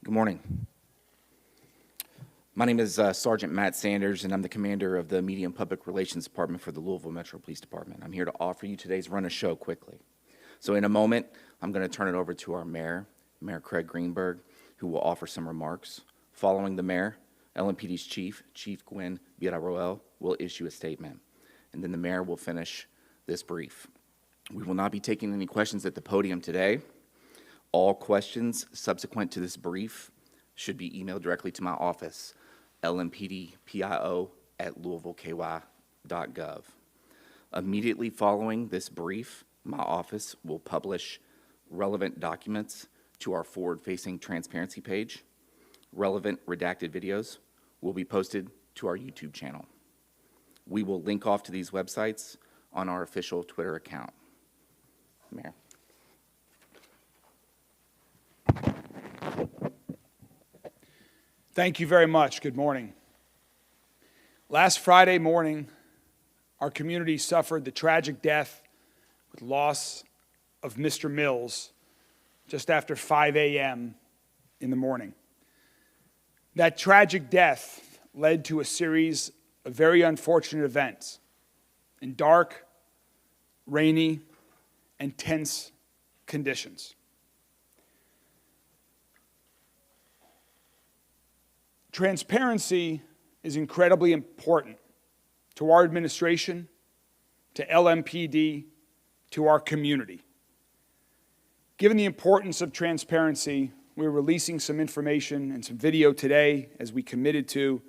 Good morning. My name is Sergeant Matt Sanders, and I'm the commander of the Media and Public Relations Department for the Louisville Metro Police Department. I'm here to offer you today's run of show quickly. So in a moment, I'm going to turn it over to our mayor, Mayor Craig Greenberg, who will offer some remarks. Following the mayor, LMPD's Chief Gwen Villarroel, will issue a statement. And then the mayor will finish this brief. We will not be taking any questions at the podium today. All questions subsequent to this brief should be emailed directly to my office, lmpdpio@louisvilleky.gov. Immediately following this brief, my office will publish relevant documents to our forward-facing transparency page. Relevant redacted videos will be posted to our YouTube channel. We will link off to these websites on our official Twitter account. Mayor. Thank you very much. Good morning. Last Friday morning, our community suffered the tragic death with loss of Mr. Mills just after 5 a.m. in the morning. That tragic death led to a series of very unfortunate events in dark, rainy, and tense conditions. Transparency is incredibly important to our administration, to LMPD, to our community. Given the importance of transparency, we're releasing some information and some video today, as we committed to,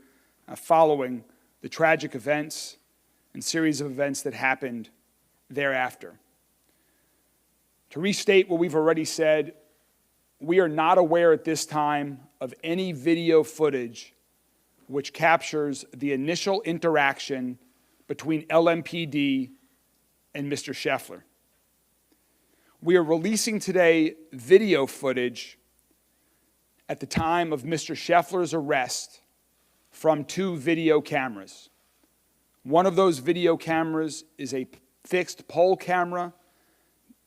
following the tragic events and series of events that happened thereafter. To restate what we've already said, we are not aware at this time of any video footage which captures the initial interaction between LMPD and Mr. Scheffler. We are releasing today video footage at the time of Mr. Scheffler's arrest from 2 video cameras. One of those video cameras is a fixed pole camera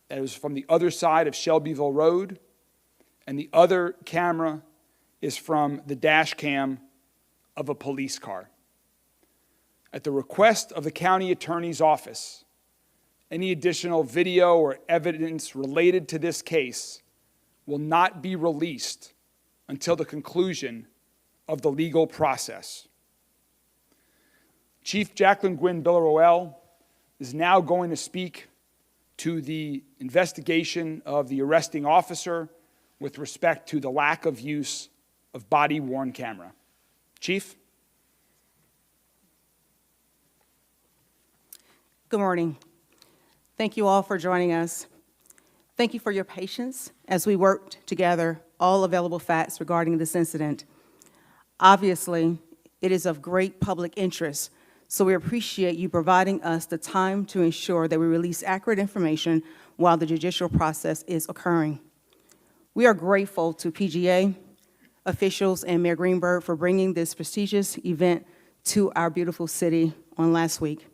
that was from the other side of Shelbyville Road, and the other camera is from the dash cam of a police car. At the request of the county attorney's office, any additional video or evidence related to this case will not be released until the conclusion of the legal process. Chief Jacqueline Gwen Villarroel is now going to speak to the investigation of the arresting officer with respect to the lack of use of body-worn camera. Chief? Good morning. Thank you all for joining us. Thank you for your patience as we worked together all available facts regarding this incident. Obviously, it is of great public interest, so we appreciate you providing us the time to ensure that we release accurate information while the judicial process is occurring. We are grateful to PGA, officials, and Mayor Greenberg for bringing this prestigious event to our beautiful city on last week.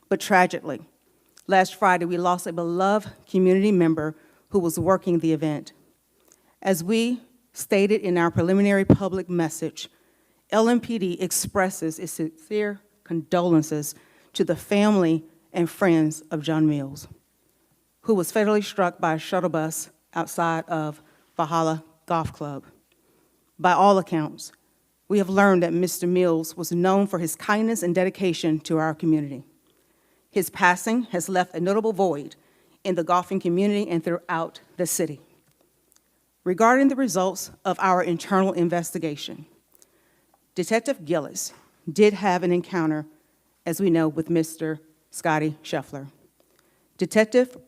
But tragically, last Friday we lost a beloved community member who was working the event. As we stated in our preliminary public message, LMPD expresses its sincere condolences to the family and friends of John Mills, who was fatally struck by a shuttle bus outside of Valhalla Golf Club. By all accounts, we have learned that Mr. Mills was known for his kindness and dedication to our community. His passing has left a notable void in the golfing community and throughout the city. Regarding the results of our internal investigation, Detective Gillis did have an encounter, as we know, with Mr. Scottie Scheffler. Detective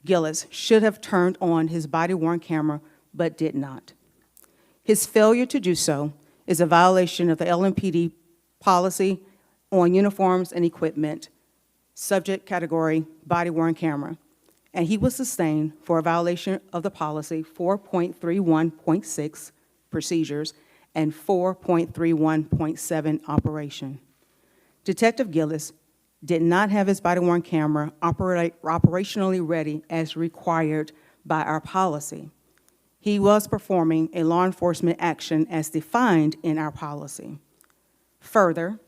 Gillis should have turned on his body-worn camera, but did not. His failure to do so is a violation of the LMPD policy on uniforms and equipment, subject category body-worn camera, and he was sustained for a violation of the policy 4.31.6 procedures and 4.31.7 operation. Detective Gillis did not have his body-worn camera operationally ready as required by our policy. he was performing a law enforcement action as defined in our policy. Further,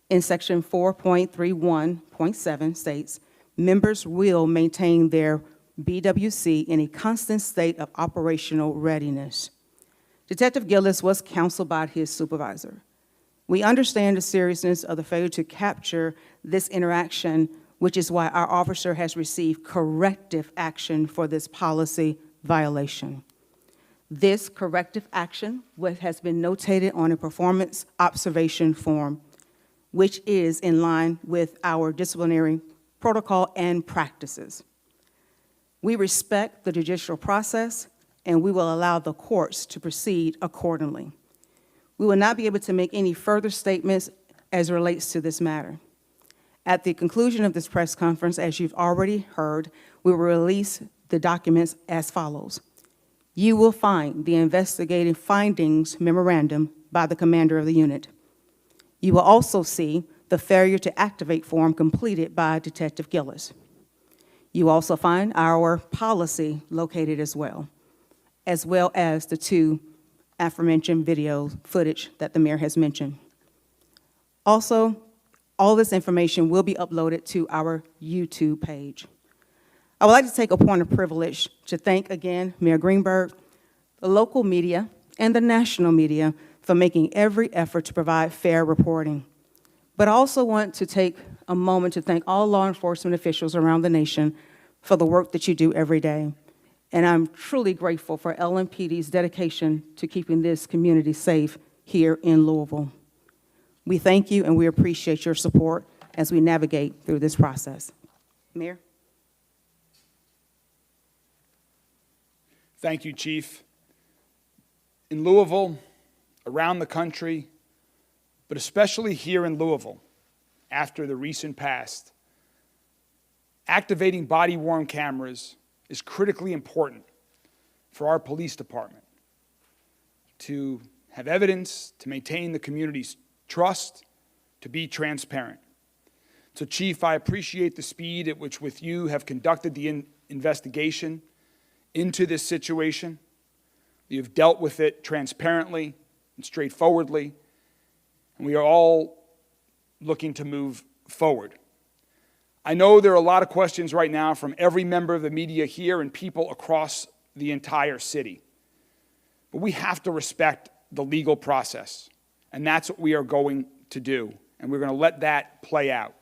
in section 4.31.7 states, members will maintain their BWC in a constant state of operational readiness. Detective Gillis was counseled by his supervisor. We understand the seriousness of the failure to capture this interaction, which is why our officer has received corrective action for this policy violation. This corrective action has been notated on a performance observation form, which is in line with our disciplinary protocol and practices. We respect the judicial process, and we will allow the courts to proceed accordingly. We will not be able to make any further statements as it relates to this matter. At the conclusion of this press conference, as you've already heard, we will release the documents as follows. You will find the investigative findings memorandum by the commander of the unit. You will also see the failure to activate form completed by Detective Gillis. You will also find our policy located as well as the two aforementioned video footage that the mayor has mentioned. Also, all this information will be uploaded to our YouTube page. I would like to take a point of privilege to thank again Mayor Greenberg, the local media, and the national media for making every effort to provide fair reporting. But I also want to take a moment to thank all law enforcement officials around the nation for the work that you do every day. And I'm truly grateful for LMPD's dedication to keeping this community safe here in Louisville. We thank you and we appreciate your support as we navigate through this process. Mayor? Thank you, Chief. In Louisville, around the country, but especially here in Louisville, after the recent past, activating body-worn cameras is critically important for our police department to have evidence, to maintain the community's trust, to be transparent. So, Chief, I appreciate the speed at which with you have conducted the investigation into this situation. You've dealt with it transparently and straightforwardly, and we are all looking to move forward. I know there are a lot of questions right now from every member of the media here and people across the entire city. But we have to respect the legal process, and that's what we are going to do, and we're going to let that play out.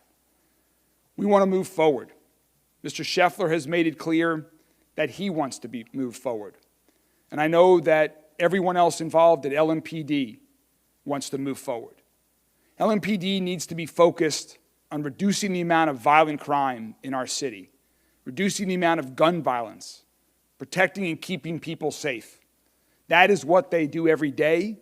We want to move forward. Mr. Scheffler has made it clear that he wants to be moved forward. And I know that everyone else involved at LMPD wants to move forward. LMPD needs to be focused on reducing the amount of violent crime in our city, reducing the amount of gun violence, protecting and keeping people safe. That is what they do every day.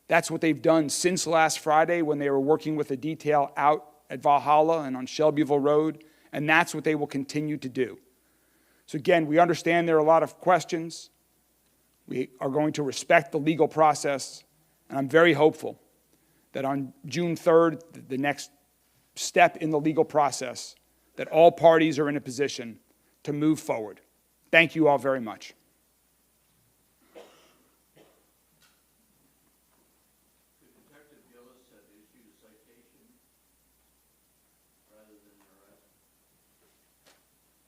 That's what they've done since last Friday when they were working with a detail out at Valhalla and on Shelbyville Road, and that's what they will continue to do. So again, we understand there are a lot of questions. We are going to respect the legal process, and I'm very hopeful that on June 3rd, the next step in the legal process, that all parties are in a position to move forward. Thank you all very much.